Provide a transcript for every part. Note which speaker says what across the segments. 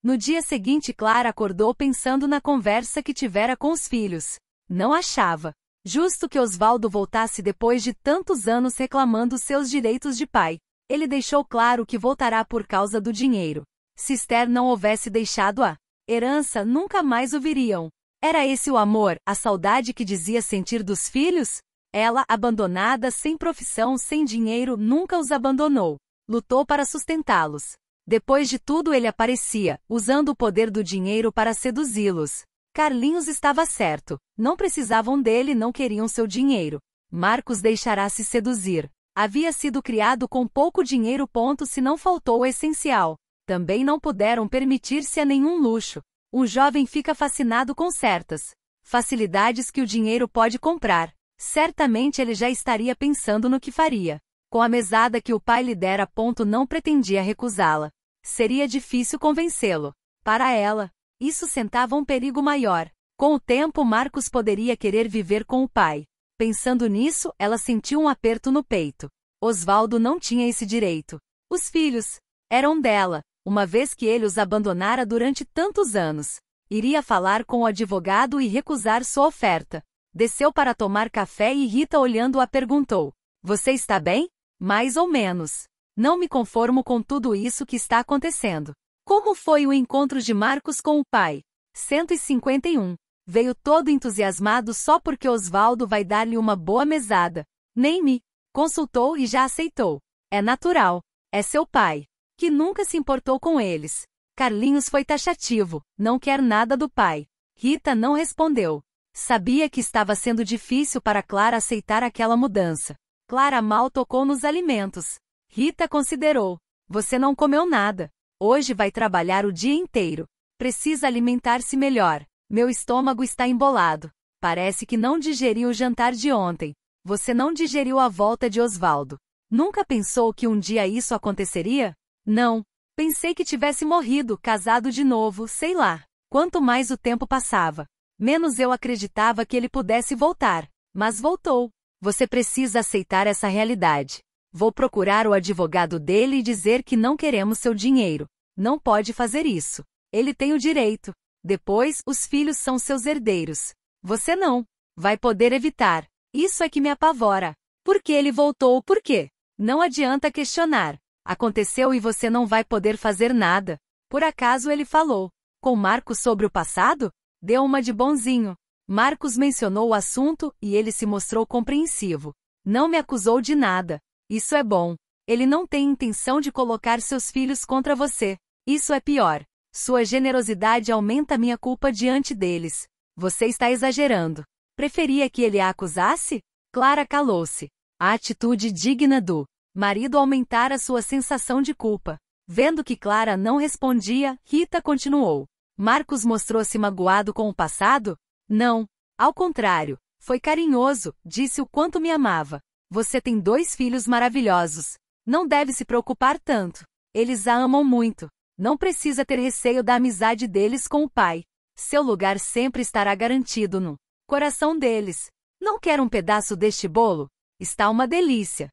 Speaker 1: No dia seguinte, Clara acordou pensando na conversa que tivera com os filhos. Não achava justo que Osvaldo voltasse depois de tantos anos reclamando seus direitos de pai. Ele deixou claro que voltará por causa do dinheiro. Se Esther não houvesse deixado a herança, nunca mais o viriam. Era esse o amor, a saudade que dizia sentir dos filhos? Ela, abandonada, sem profissão, sem dinheiro, nunca os abandonou. Lutou para sustentá-los. Depois de tudo ele aparecia, usando o poder do dinheiro para seduzi-los. Carlinhos estava certo. Não precisavam dele, não queriam seu dinheiro. Marcos deixará se seduzir. Havia sido criado com pouco dinheiro. Se não faltou o essencial. Também não puderam permitir-se a nenhum luxo. Um jovem fica fascinado com certas facilidades que o dinheiro pode comprar. Certamente ele já estaria pensando no que faria com a mesada que o pai lhe dera. Não pretendia recusá-la. Seria difícil convencê-lo. Para ela, isso sentava um perigo maior. Com o tempo, Marcos poderia querer viver com o pai. Pensando nisso, ela sentiu um aperto no peito. Osvaldo não tinha esse direito. Os filhos eram dela, uma vez que ele os abandonara durante tantos anos. Iria falar com o advogado e recusar sua oferta. Desceu para tomar café e Rita, olhando-a, perguntou: "Você está bem?" "Mais ou menos. Não me conformo com tudo isso que está acontecendo." Como foi o encontro de Marcos com o pai? 151. Veio todo entusiasmado só porque Osvaldo vai dar-lhe uma boa mesada. Nem me consultou e já aceitou. É natural. É seu pai, que nunca se importou com eles. Carlinhos foi taxativo. Não quer nada do pai. Rita não respondeu. Sabia que estava sendo difícil para Clara aceitar aquela mudança. Clara mal tocou nos alimentos. Rita considerou. Você não comeu nada. Hoje vai trabalhar o dia inteiro. Precisa alimentar-se melhor. Meu estômago está embolado. Parece que não digeriu o jantar de ontem. Você não digeriu a volta de Osvaldo. Nunca pensou que um dia isso aconteceria? Não. Pensei que tivesse morrido, casado de novo, sei lá. Quanto mais o tempo passava, menos eu acreditava que ele pudesse voltar. Mas voltou. Você precisa aceitar essa realidade. Vou procurar o advogado dele e dizer que não queremos seu dinheiro. Não pode fazer isso. Ele tem o direito. Depois, os filhos são seus herdeiros. Você não vai poder evitar. Isso é que me apavora. Por que ele voltou? Por quê? Não adianta questionar. Aconteceu e você não vai poder fazer nada. Por acaso ele falou com Marcos sobre o passado? Deu uma de bonzinho. Marcos mencionou o assunto e ele se mostrou compreensivo. Não me acusou de nada. Isso é bom. Ele não tem intenção de colocar seus filhos contra você. Isso é pior. Sua generosidade aumenta minha culpa diante deles. Você está exagerando. Preferia que ele a acusasse? Clara calou-se. A atitude digna do marido aumentara sua sensação de culpa. Vendo que Clara não respondia, Rita continuou. Marcos mostrou-se magoado com o passado? Não. Ao contrário. Foi carinhoso, disse o quanto me amava. Você tem 2 filhos maravilhosos. Não deve se preocupar tanto. Eles a amam muito. Não precisa ter receio da amizade deles com o pai. Seu lugar sempre estará garantido no coração deles. Não quer um pedaço deste bolo? Está uma delícia.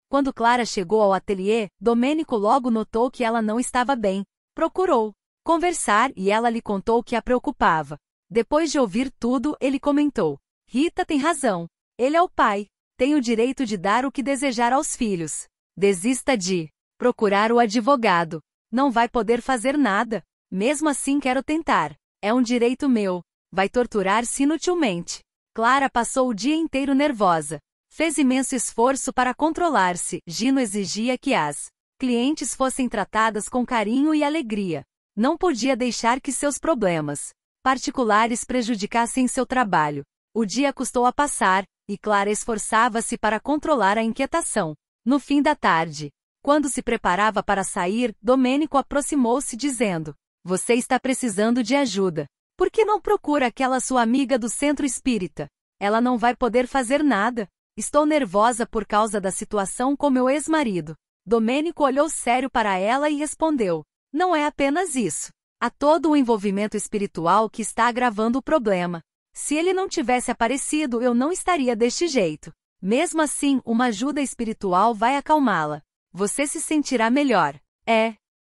Speaker 1: Quando Clara chegou ao ateliê, Domênico logo notou que ela não estava bem. Procurou conversar e ela lhe contou o que a preocupava. Depois de ouvir tudo, ele comentou: Rita tem razão. Ele é o pai. Tem o direito de dar o que desejar aos filhos. Desista de procurar o advogado. Não vai poder fazer nada. Mesmo assim quero tentar. É um direito meu. Vai torturar-se inutilmente. Clara passou o dia inteiro nervosa. Fez imenso esforço para controlar-se. Gino exigia que as clientes fossem tratadas com carinho e alegria. Não podia deixar que seus problemas particulares prejudicassem seu trabalho. O dia custou a passar, e Clara esforçava-se para controlar a inquietação. No fim da tarde, quando se preparava para sair, Domênico aproximou-se dizendo: Você está precisando de ajuda. Por que não procura aquela sua amiga do centro espírita? Ela não vai poder fazer nada. Estou nervosa por causa da situação com meu ex-marido. Domênico olhou sério para ela e respondeu: Não é apenas isso. Há todo um envolvimento espiritual que está agravando o problema. Se ele não tivesse aparecido, eu não estaria deste jeito. Mesmo assim, uma ajuda espiritual vai acalmá-la. Você se sentirá melhor.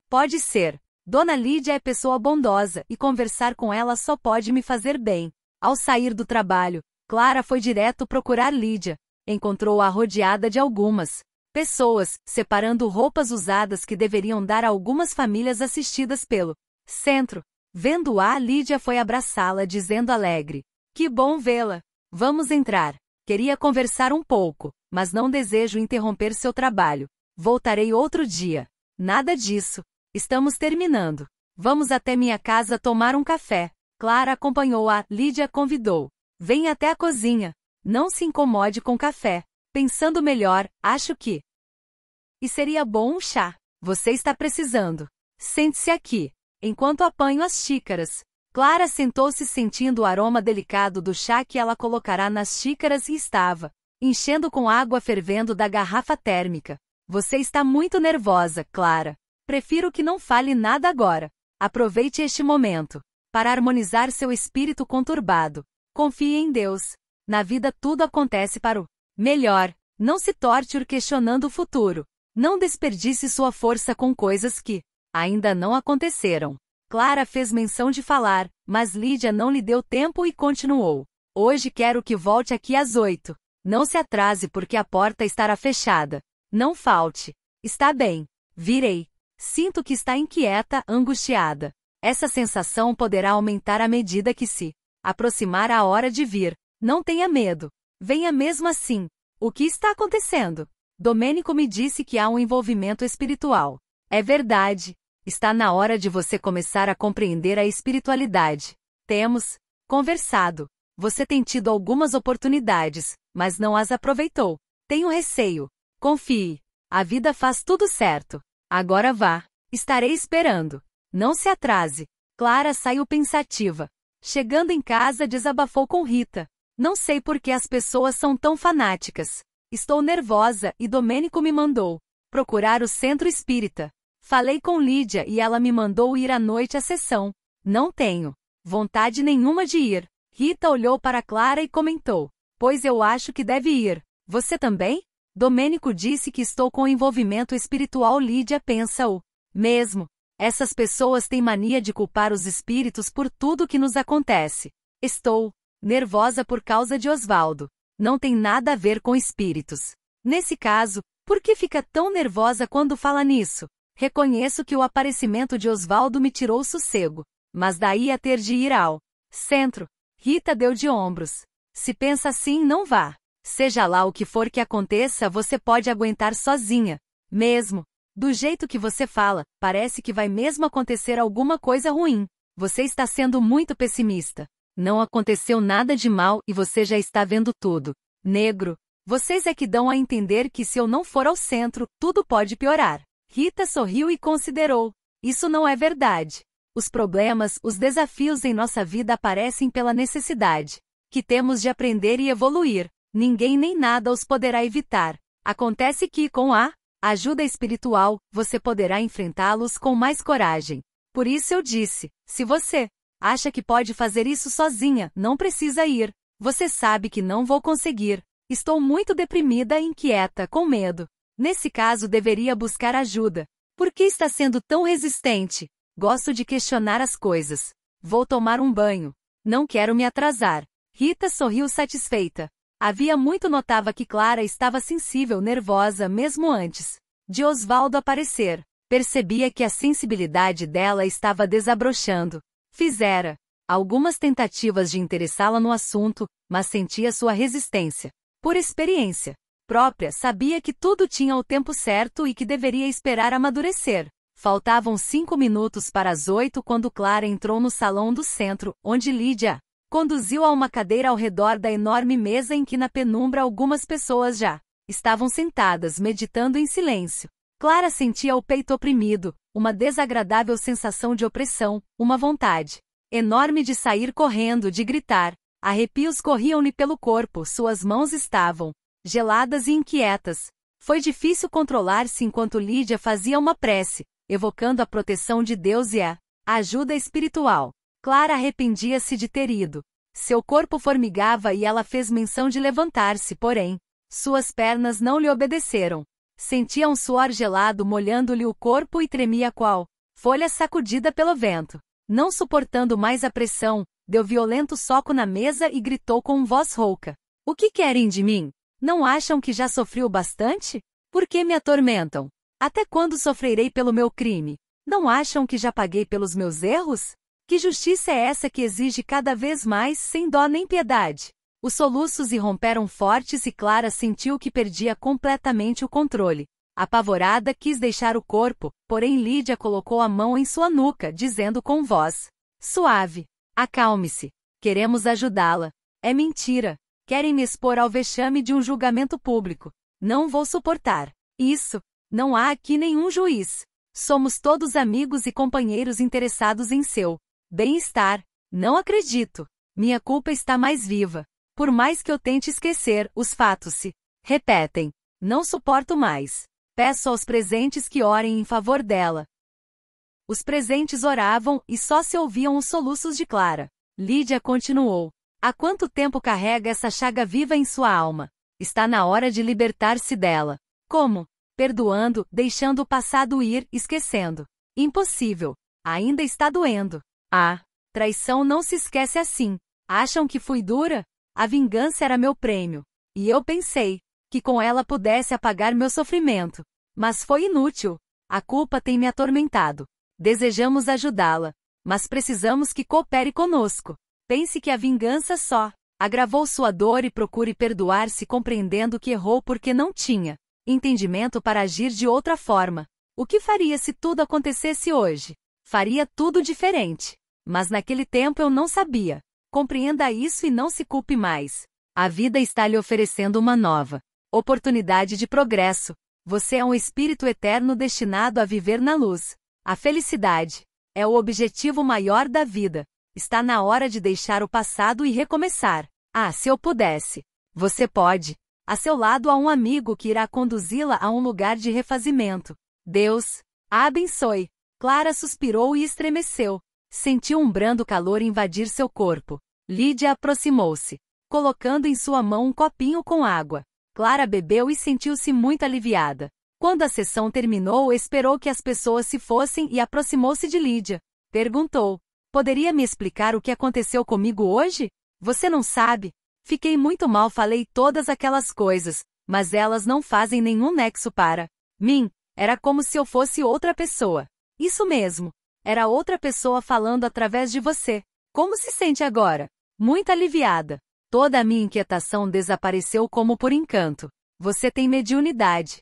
Speaker 1: Pode ser. Dona Lídia é pessoa bondosa e conversar com ela só pode me fazer bem. Ao sair do trabalho, Clara foi direto procurar Lídia. Encontrou-a rodeada de algumas pessoas, separando roupas usadas que deveriam dar a algumas famílias assistidas pelo centro. Vendo-a, Lídia foi abraçá-la dizendo alegre: "Que bom vê-la. Vamos entrar. Queria conversar um pouco, mas não desejo interromper seu trabalho. Voltarei outro dia." "Nada disso. Estamos terminando. Vamos até minha casa tomar um café." Clara acompanhou-a. Lídia convidou: "Venha até a cozinha. Não se incomode com café. Pensando melhor, acho que e seria bom um chá. Você está precisando. Sente-se aqui, enquanto apanho as xícaras." Clara sentou-se sentindo o aroma delicado do chá que ela colocará nas xícaras e estava enchendo com água fervendo da garrafa térmica. "Você está muito nervosa, Clara. Prefiro que não fale nada agora. Aproveite este momento para harmonizar seu espírito conturbado. Confie em Deus. Na vida tudo acontece para o melhor. Não se torture questionando o futuro. Não desperdice sua força com coisas que ainda não aconteceram." Clara fez menção de falar, mas Lídia não lhe deu tempo e continuou: "Hoje quero que volte aqui às 8. Não se atrase porque a porta estará fechada. Não falte." "Está bem. Virei." Sinto que está inquieta, angustiada. Essa sensação poderá aumentar à medida que se aproximar a hora de vir. Não tenha medo. Venha mesmo assim. O que está acontecendo? Domênico me disse que há um envolvimento espiritual. É verdade. Está na hora de você começar a compreender a espiritualidade. Temos conversado. Você tem tido algumas oportunidades, mas não as aproveitou. Tenho receio. Confie. A vida faz tudo certo. Agora vá. Estarei esperando. Não se atrase." Clara saiu pensativa. Chegando em casa, desabafou com Rita: "Não sei por que as pessoas são tão fanáticas. Estou nervosa e Domênico me mandou procurar o centro espírita. Falei com Lídia e ela me mandou ir à noite à sessão. Não tenho vontade nenhuma de ir." Rita olhou para Clara e comentou: "Pois eu acho que deve ir. Você também?" Domênico disse que estou com envolvimento espiritual. Lídia pensa o mesmo. Essas pessoas têm mania de culpar os espíritos por tudo que nos acontece. Estou nervosa por causa de Osvaldo. Não tem nada a ver com espíritos. Nesse caso, por que fica tão nervosa quando fala nisso? Reconheço que o aparecimento de Osvaldo me tirou o sossego. Mas daí a ter de ir ao centro. Rita deu de ombros. Se pensa assim, não vá. Seja lá o que for que aconteça, você pode aguentar sozinha. Mesmo. Do jeito que você fala, parece que vai mesmo acontecer alguma coisa ruim. Você está sendo muito pessimista. Não aconteceu nada de mal e você já está vendo tudo negro. Vocês é que dão a entender que se eu não for ao centro, tudo pode piorar. Rita sorriu e considerou: "Isso não é verdade. Os problemas, os desafios em nossa vida aparecem pela necessidade que temos de aprender e evoluir. Ninguém nem nada os poderá evitar. Acontece que, com a ajuda espiritual, você poderá enfrentá-los com mais coragem. Por isso eu disse: se você acha que pode fazer isso sozinha, não precisa ir. Você sabe que não vou conseguir. Estou muito deprimida e inquieta, com medo. Nesse caso deveria buscar ajuda. Por que está sendo tão resistente? Gosto de questionar as coisas. Vou tomar um banho. Não quero me atrasar." Rita sorriu satisfeita. Havia muito notava que Clara estava sensível, nervosa mesmo antes de Osvaldo aparecer. Percebia que a sensibilidade dela estava desabrochando. Fizera algumas tentativas de interessá-la no assunto, mas sentia sua resistência. Por experiência própria, sabia que tudo tinha o tempo certo e que deveria esperar amadurecer. Faltavam 5 minutos para as 8 quando Clara entrou no salão do centro, onde Lídia conduziu a uma cadeira ao redor da enorme mesa em que na penumbra algumas pessoas já estavam sentadas meditando em silêncio. Clara sentia o peito oprimido, uma desagradável sensação de opressão, uma vontade enorme de sair correndo, de gritar. Arrepios corriam-lhe pelo corpo, suas mãos estavam geladas e inquietas. Foi difícil controlar-se enquanto Lídia fazia uma prece, evocando a proteção de Deus e a ajuda espiritual. Clara arrependia-se de ter ido. Seu corpo formigava e ela fez menção de levantar-se, porém, suas pernas não lhe obedeceram. Sentia um suor gelado molhando-lhe o corpo e tremia qual folha sacudida pelo vento. Não suportando mais a pressão, deu violento soco na mesa e gritou com voz rouca. O que querem de mim? Não acham que já sofri o bastante? Por que me atormentam? Até quando sofrerei pelo meu crime? Não acham que já paguei pelos meus erros? Que justiça é essa que exige cada vez mais, sem dó nem piedade? Os soluços irromperam fortes e Clara sentiu que perdia completamente o controle. Apavorada, quis deixar o corpo, porém Lídia colocou a mão em sua nuca, dizendo com voz suave: acalme-se. Queremos ajudá-la. É mentira. Querem me expor ao vexame de um julgamento público. Não vou suportar isso. Não há aqui nenhum juiz. Somos todos amigos e companheiros interessados em seu bem-estar. Não acredito. Minha culpa está mais viva. Por mais que eu tente esquecer, os fatos se repetem. Não suporto mais. Peço aos presentes que orem em favor dela. Os presentes oravam e só se ouviam os soluços de Clara. Lídia continuou. Há quanto tempo carrega essa chaga viva em sua alma? Está na hora de libertar-se dela. Como? Perdoando, deixando o passado ir, esquecendo. Impossível. Ainda está doendo. Ah, traição não se esquece assim. Acham que fui dura? A vingança era meu prêmio. E eu pensei que com ela pudesse apagar meu sofrimento. Mas foi inútil. A culpa tem me atormentado. Desejamos ajudá-la, mas precisamos que coopere conosco. Pense que a vingança só agravou sua dor e procure perdoar-se compreendendo que errou porque não tinha entendimento para agir de outra forma. O que faria se tudo acontecesse hoje? Faria tudo diferente. Mas naquele tempo eu não sabia. Compreenda isso e não se culpe mais. A vida está lhe oferecendo uma nova oportunidade de progresso. Você é um espírito eterno destinado a viver na luz. A felicidade é o objetivo maior da vida. Está na hora de deixar o passado e recomeçar. Ah, se eu pudesse. Você pode. A seu lado há um amigo que irá conduzi-la a um lugar de refazimento. Deus a abençoe. Clara suspirou e estremeceu. Sentiu um brando calor invadir seu corpo. Lídia aproximou-se, colocando em sua mão um copinho com água. Clara bebeu e sentiu-se muito aliviada. Quando a sessão terminou, esperou que as pessoas se fossem e aproximou-se de Lídia. Perguntou: poderia me explicar o que aconteceu comigo hoje? Você não sabe? Fiquei muito mal, falei todas aquelas coisas, mas elas não fazem nenhum nexo para mim. Era como se eu fosse outra pessoa. Isso mesmo. Era outra pessoa falando através de você. Como se sente agora? Muito aliviada. Toda a minha inquietação desapareceu como por encanto. Você tem mediunidade.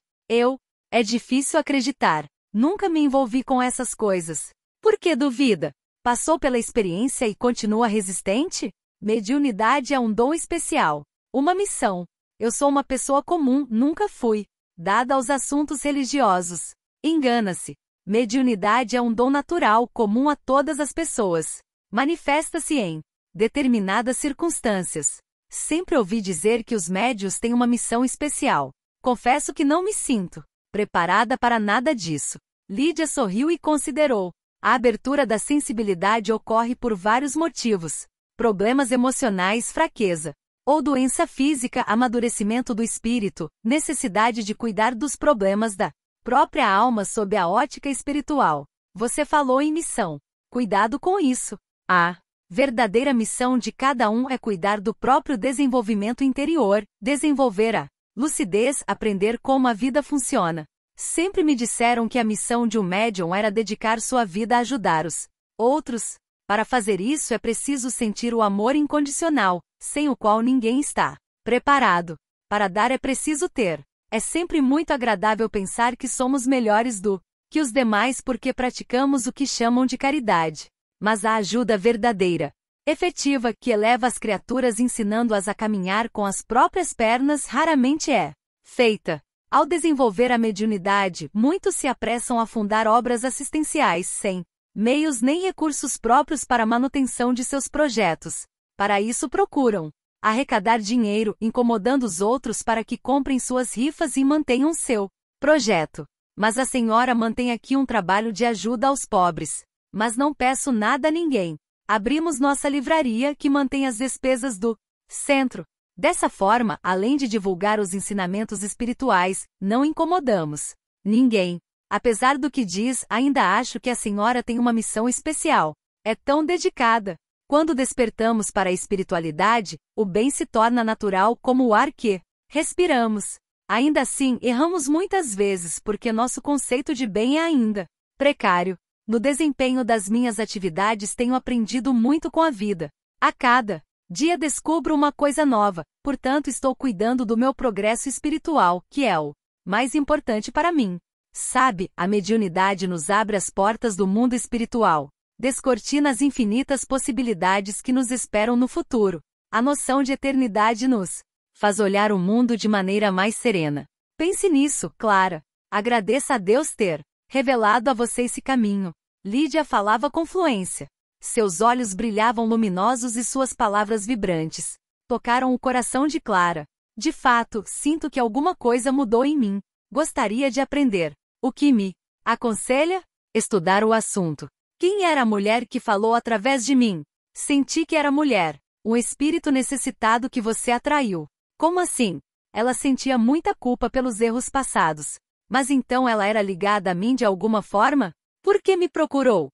Speaker 1: É difícil acreditar. Nunca me envolvi com essas coisas. Por que duvida? Passou pela experiência e continua resistente? Mediunidade é um dom especial. Uma missão. Eu sou uma pessoa comum, nunca fui dada aos assuntos religiosos. Engana-se. Mediunidade é um dom natural, comum a todas as pessoas. Manifesta-se em determinadas circunstâncias. Sempre ouvi dizer que os médiuns têm uma missão especial. Confesso que não me sinto preparada para nada disso. Lídia sorriu e considerou. A abertura da sensibilidade ocorre por vários motivos. Problemas emocionais, fraqueza. Ou doença física, amadurecimento do espírito, necessidade de cuidar dos problemas da própria alma sob a ótica espiritual. Você falou em missão. Cuidado com isso. A verdadeira missão de cada um é cuidar do próprio desenvolvimento interior, desenvolver a lucidez, aprender como a vida funciona. Sempre me disseram que a missão de um médium era dedicar sua vida a ajudar os outros. Para fazer isso é preciso sentir o amor incondicional, sem o qual ninguém está preparado. Para dar é preciso ter. É sempre muito agradável pensar que somos melhores do que os demais porque praticamos o que chamam de caridade. Mas a ajuda verdadeira, efetiva, que eleva as criaturas ensinando-as a caminhar com as próprias pernas raramente é feita. Ao desenvolver a mediunidade, muitos se apressam a fundar obras assistenciais sem meios nem recursos próprios para a manutenção de seus projetos. Para isso procuram arrecadar dinheiro, incomodando os outros para que comprem suas rifas e mantenham seu projeto. Mas a senhora mantém aqui um trabalho de ajuda aos pobres. Mas não peço nada a ninguém. Abrimos nossa livraria que mantém as despesas do centro. Dessa forma, além de divulgar os ensinamentos espirituais, não incomodamos ninguém. Apesar do que diz, ainda acho que a senhora tem uma missão especial. É tão dedicada. Quando despertamos para a espiritualidade, o bem se torna natural como o ar que respiramos. Ainda assim, erramos muitas vezes porque nosso conceito de bem é ainda precário. No desempenho das minhas atividades tenho aprendido muito com a vida. A cada dia descubro uma coisa nova, portanto estou cuidando do meu progresso espiritual, que é o mais importante para mim. Sabe, a mediunidade nos abre as portas do mundo espiritual. Descortina as infinitas possibilidades que nos esperam no futuro. A noção de eternidade nos faz olhar o mundo de maneira mais serena. Pense nisso, Clara. Agradeça a Deus ter revelado a você esse caminho. Lídia falava com fluência. Seus olhos brilhavam luminosos e suas palavras vibrantes tocaram o coração de Clara. De fato, sinto que alguma coisa mudou em mim. Gostaria de aprender. O que me aconselha? Estudar o assunto. Quem era a mulher que falou através de mim? Senti que era mulher. Um espírito necessitado que você atraiu. Como assim? Ela sentia muita culpa pelos erros passados. Mas então ela era ligada a mim de alguma forma? Por que me procurou?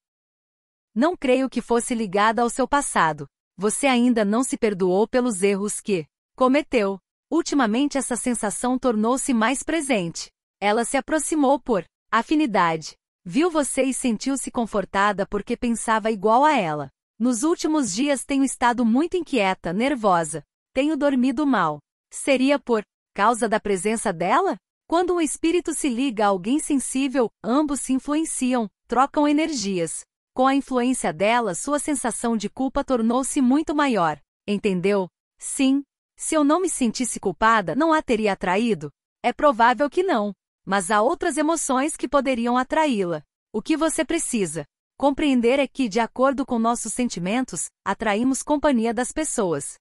Speaker 1: Não creio que fosse ligada ao seu passado. Você ainda não se perdoou pelos erros que cometeu. Ultimamente essa sensação tornou-se mais presente. Ela se aproximou por afinidade. Viu você e sentiu-se confortada porque pensava igual a ela. Nos últimos dias tenho estado muito inquieta, nervosa. Tenho dormido mal. Seria por causa da presença dela? Quando um espírito se liga a alguém sensível, ambos se influenciam, trocam energias. Com a influência dela, sua sensação de culpa tornou-se muito maior. Entendeu? Sim. Se eu não me sentisse culpada, não a teria atraído? É provável que não. Mas há outras emoções que poderiam atraí-la. O que você precisa compreender é que, de acordo com nossos sentimentos, atraímos companhia das pessoas.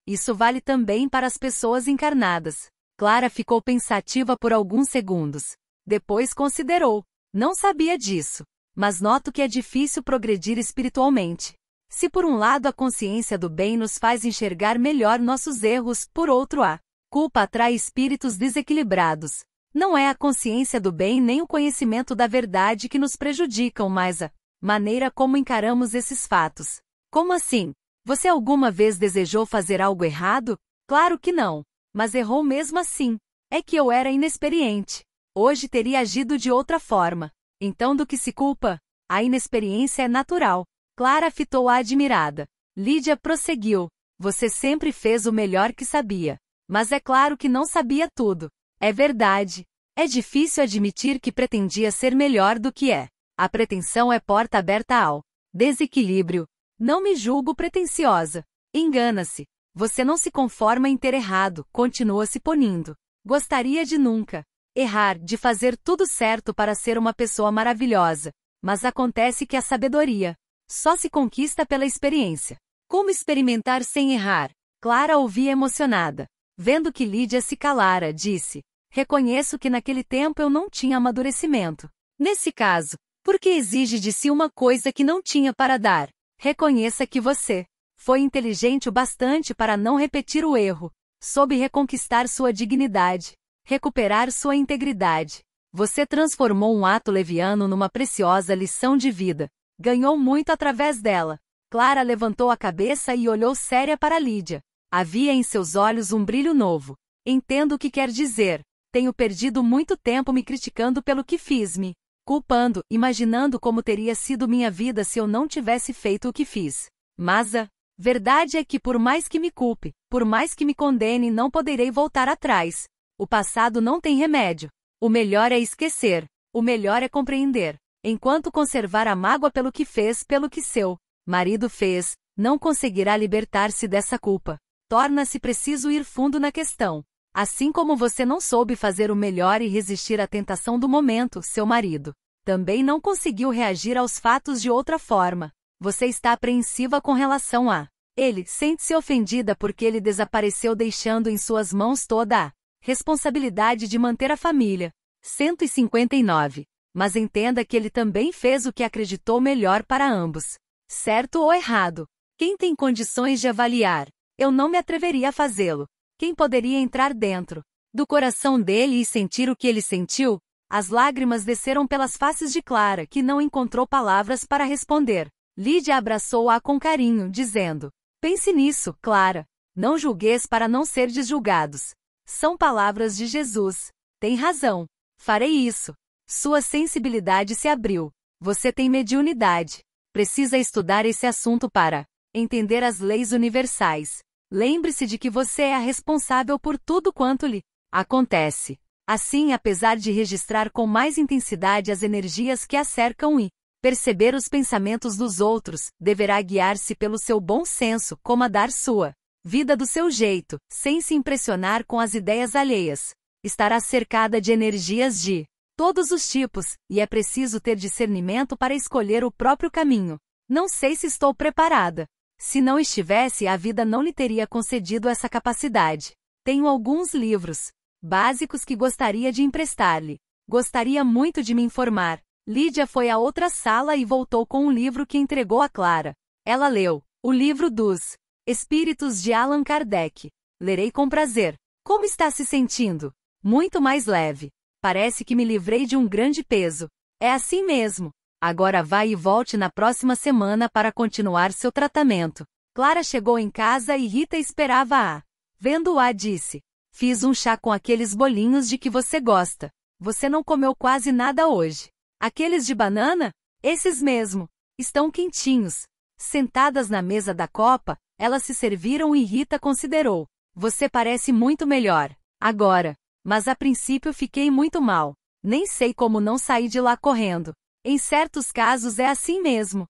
Speaker 1: Isso vale também para as pessoas encarnadas. Clara ficou pensativa por alguns segundos. Depois considerou. Não sabia disso. Mas noto que é difícil progredir espiritualmente. Se por um lado a consciência do bem nos faz enxergar melhor nossos erros, por outro a culpa atrai espíritos desequilibrados. Não é a consciência do bem nem o conhecimento da verdade que nos prejudicam, mas a maneira como encaramos esses fatos. Como assim? Você alguma vez desejou fazer algo errado? Claro que não. Mas errou mesmo assim. É que eu era inexperiente. Hoje teria agido de outra forma. Então do que se culpa? A inexperiência é natural. Clara fitou-a admirada. Lídia prosseguiu. Você sempre fez o melhor que sabia. Mas é claro que não sabia tudo. É verdade. É difícil admitir que pretendia ser melhor do que é. A pretensão é porta aberta ao desequilíbrio. Não me julgo pretensiosa. Engana-se. Você não se conforma em ter errado, continua se punindo. Gostaria de nunca errar, de fazer tudo certo para ser uma pessoa maravilhosa. Mas acontece que a sabedoria só se conquista pela experiência. Como experimentar sem errar? Clara ouvia emocionada. Vendo que Lídia se calara, disse: reconheço que naquele tempo eu não tinha amadurecimento. Nesse caso, por que exige de si uma coisa que não tinha para dar? Reconheça que você foi inteligente o bastante para não repetir o erro. Soube reconquistar sua dignidade, recuperar sua integridade. Você transformou um ato leviano numa preciosa lição de vida. Ganhou muito através dela. Clara levantou a cabeça e olhou séria para Lídia. Havia em seus olhos um brilho novo. Entendo o que quer dizer. Tenho perdido muito tempo me criticando pelo que fiz, me culpando, imaginando como teria sido minha vida se eu não tivesse feito o que fiz. Mas a verdade é que por mais que me culpe, por mais que me condene, não poderei voltar atrás. O passado não tem remédio. O melhor é esquecer. O melhor é compreender. Enquanto conservar a mágoa pelo que fez, pelo que seu marido fez, não conseguirá libertar-se dessa culpa. Torna-se preciso ir fundo na questão. Assim como você não soube fazer o melhor e resistir à tentação do momento, seu marido também não conseguiu reagir aos fatos de outra forma. Você está apreensiva com relação a ele, sente-se ofendida porque ele desapareceu deixando em suas mãos toda a responsabilidade de manter a família. 159. Mas entenda que ele também fez o que acreditou melhor para ambos. Certo ou errado? Quem tem condições de avaliar? Eu não me atreveria a fazê-lo. Quem poderia entrar dentro do coração dele e sentir o que ele sentiu? As lágrimas desceram pelas faces de Clara, que não encontrou palavras para responder. Lídia abraçou-a com carinho, dizendo: pense nisso, Clara. Não julgueis para não serdes julgados. São palavras de Jesus. Tem razão. Farei isso. Sua sensibilidade se abriu. Você tem mediunidade. Precisa estudar esse assunto para entender as leis universais. Lembre-se de que você é a responsável por tudo quanto lhe acontece. Assim, apesar de registrar com mais intensidade as energias que a cercam e perceber os pensamentos dos outros, deverá guiar-se pelo seu bom senso, comandar sua vida do seu jeito, sem se impressionar com as ideias alheias. Estará cercada de energias de todos os tipos, e é preciso ter discernimento para escolher o próprio caminho. Não sei se estou preparada. Se não estivesse, a vida não lhe teria concedido essa capacidade. Tenho alguns livros básicos que gostaria de emprestar-lhe. Gostaria muito de me informar. Lídia foi à outra sala e voltou com um livro que entregou a Clara. Ela leu o livro dos Espíritos de Allan Kardec. Lerei com prazer. Como está se sentindo? Muito mais leve. Parece que me livrei de um grande peso. É assim mesmo. Agora vá e volte na próxima semana para continuar seu tratamento. Clara chegou em casa e Rita esperava-a. Vendo-a, disse: fiz um chá com aqueles bolinhos de que você gosta. Você não comeu quase nada hoje. Aqueles de banana? Esses mesmo. Estão quentinhos. Sentadas na mesa da copa, elas se serviram e Rita considerou: você parece muito melhor agora. Mas a princípio fiquei muito mal. Nem sei como não saí de lá correndo. Em certos casos é assim mesmo.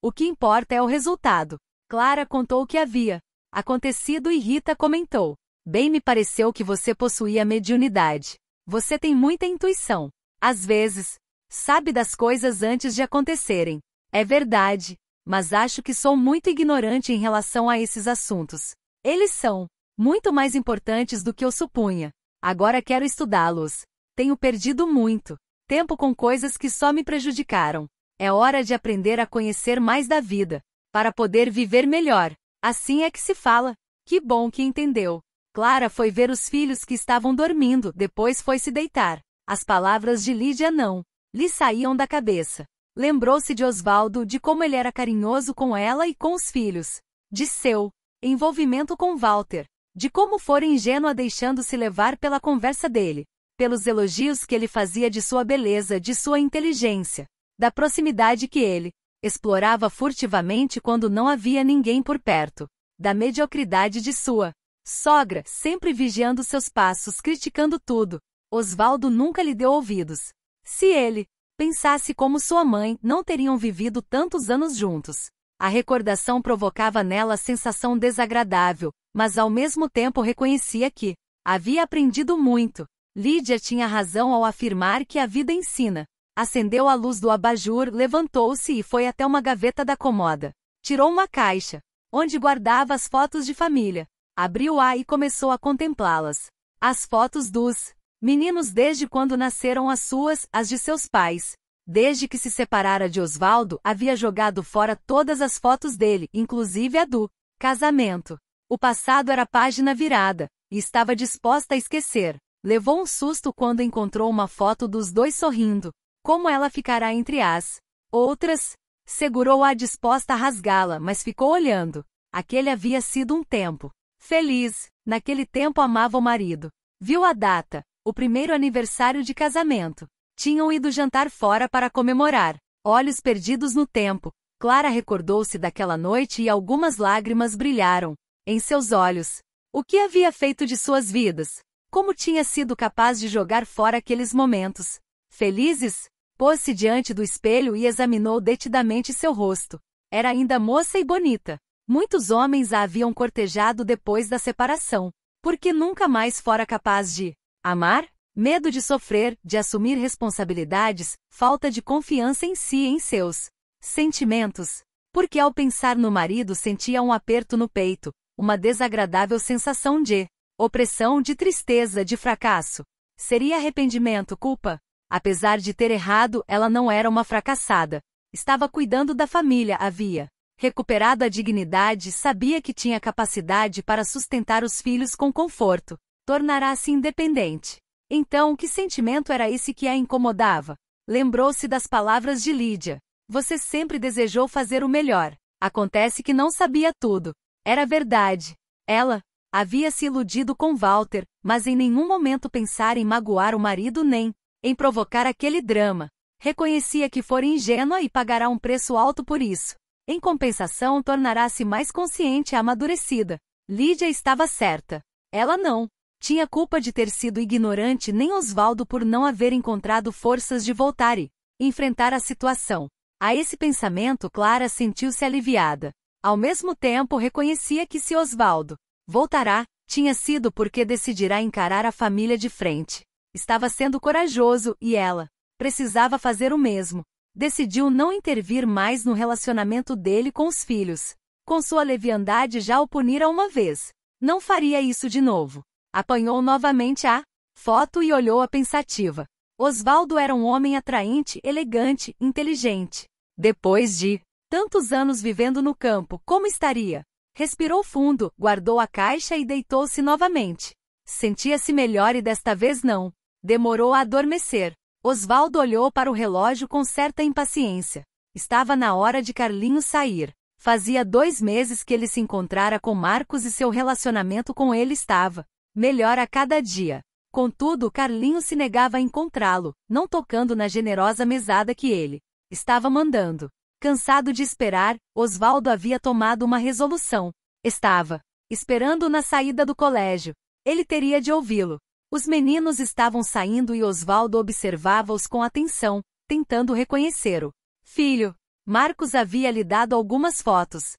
Speaker 1: O que importa é o resultado. Clara contou o que havia acontecido e Rita comentou: bem me pareceu que você possuía mediunidade. Você tem muita intuição. Às vezes, sabe das coisas antes de acontecerem. É verdade, mas acho que sou muito ignorante em relação a esses assuntos. Eles são muito mais importantes do que eu supunha. Agora quero estudá-los. Tenho perdido muito tempo com coisas que só me prejudicaram. É hora de aprender a conhecer mais da vida, para poder viver melhor. Assim é que se fala. Que bom que entendeu. Clara foi ver os filhos que estavam dormindo, depois foi se deitar. As palavras de Lídia não lhe saíam da cabeça. Lembrou-se de Osvaldo, de como ele era carinhoso com ela e com os filhos. De seu envolvimento com Walter. De como fora ingênua deixando-se levar pela conversa dele. Pelos elogios que ele fazia de sua beleza, de sua inteligência. Da proximidade que ele explorava furtivamente quando não havia ninguém por perto. Da mediocridade de sua sogra, sempre vigiando seus passos, criticando tudo. Osvaldo nunca lhe deu ouvidos. Se ele pensasse como sua mãe, não teriam vivido tantos anos juntos. A recordação provocava nela sensação desagradável, mas ao mesmo tempo reconhecia que havia aprendido muito. Lídia tinha razão ao afirmar que a vida ensina. Acendeu a luz do abajur, levantou-se e foi até uma gaveta da cômoda. Tirou uma caixa, onde guardava as fotos de família. Abriu-a e começou a contemplá-las. As fotos dos meninos desde quando nasceram, as suas, as de seus pais. Desde que se separara de Osvaldo, havia jogado fora todas as fotos dele, inclusive a do casamento. O passado era página virada, e estava disposta a esquecer. Levou um susto quando encontrou uma foto dos dois sorrindo. Como ela ficará entre as outras? Segurou-a disposta a rasgá-la, mas ficou olhando. Aquele havia sido um tempo feliz. Naquele tempo amava o marido. Viu a data, o primeiro aniversário de casamento. Tinham ido jantar fora para comemorar. Olhos perdidos no tempo. Clara recordou-se daquela noite e algumas lágrimas brilharam em seus olhos. O que havia feito de suas vidas? Como tinha sido capaz de jogar fora aqueles momentos felizes? Pôs-se diante do espelho e examinou detidamente seu rosto. Era ainda moça e bonita. Muitos homens a haviam cortejado depois da separação. Porque nunca mais fora capaz de amar? Medo de sofrer, de assumir responsabilidades, falta de confiança em si e em seus sentimentos. Porque ao pensar no marido sentia um aperto no peito, uma desagradável sensação de opressão, de tristeza, de fracasso. Seria arrependimento, culpa? Apesar de ter errado, ela não era uma fracassada. Estava cuidando da família, havia recuperado a dignidade, sabia que tinha capacidade para sustentar os filhos com conforto. Tornará-se independente. Então, que sentimento era esse que a incomodava? Lembrou-se das palavras de Lídia. Você sempre desejou fazer o melhor. Acontece que não sabia tudo. Era verdade. Ela havia se iludido com Walter, mas em nenhum momento pensara em magoar o marido nem em provocar aquele drama. Reconhecia que fora ingênua e pagará um preço alto por isso. Em compensação, tornará-se mais consciente e amadurecida. Lídia estava certa. Ela não tinha culpa de ter sido ignorante, nem Osvaldo por não haver encontrado forças de voltar e enfrentar a situação. A esse pensamento, Clara sentiu-se aliviada. Ao mesmo tempo, reconhecia que se Osvaldo voltará, tinha sido porque decidirá encarar a família de frente. Estava sendo corajoso e ela precisava fazer o mesmo. Decidiu não intervir mais no relacionamento dele com os filhos. Com sua leviandade já o punira uma vez. Não faria isso de novo. Apanhou novamente a foto e olhou-a pensativa. Osvaldo era um homem atraente, elegante, inteligente. Depois de tantos anos vivendo no campo, como estaria? Respirou fundo, guardou a caixa e deitou-se novamente. Sentia-se melhor e desta vez não demorou a adormecer. Osvaldo olhou para o relógio com certa impaciência. Estava na hora de Carlinhos sair. Fazia 2 meses que ele se encontrara com Marcos e seu relacionamento com ele estava melhor a cada dia. Contudo, Carlinhos se negava a encontrá-lo, não tocando na generosa mesada que ele estava mandando. Cansado de esperar, Osvaldo havia tomado uma resolução. Estava esperando-o na saída do colégio. Ele teria de ouvi-lo. Os meninos estavam saindo e Osvaldo observava-os com atenção, tentando reconhecer o filho. Marcos havia lhe dado algumas fotos.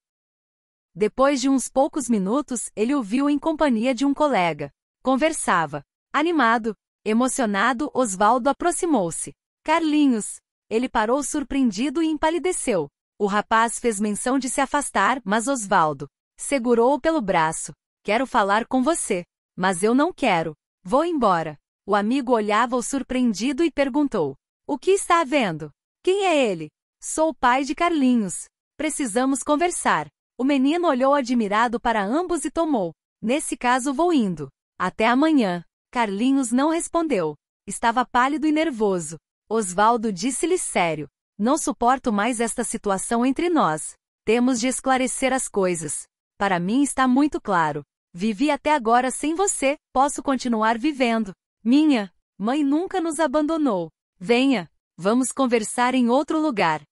Speaker 1: Depois de uns poucos minutos, ele o viu em companhia de um colega. Conversava. Animado, emocionado, Osvaldo aproximou-se. Carlinhos. Ele parou surpreendido e empalideceu. O rapaz fez menção de se afastar, mas Osvaldo segurou-o pelo braço. Quero falar com você. Mas eu não quero. Vou embora. O amigo olhava-o surpreendido e perguntou. O que está havendo? Quem é ele? Sou o pai de Carlinhos. Precisamos conversar. O menino olhou admirado para ambos e tomou. Nesse caso vou indo. Até amanhã. Carlinhos não respondeu. Estava pálido e nervoso. Osvaldo disse-lhe sério. Não suporto mais esta situação entre nós. Temos de esclarecer as coisas. Para mim está muito claro. Vivi até agora sem você, posso continuar vivendo. Minha mãe nunca nos abandonou. Venha, vamos conversar em outro lugar.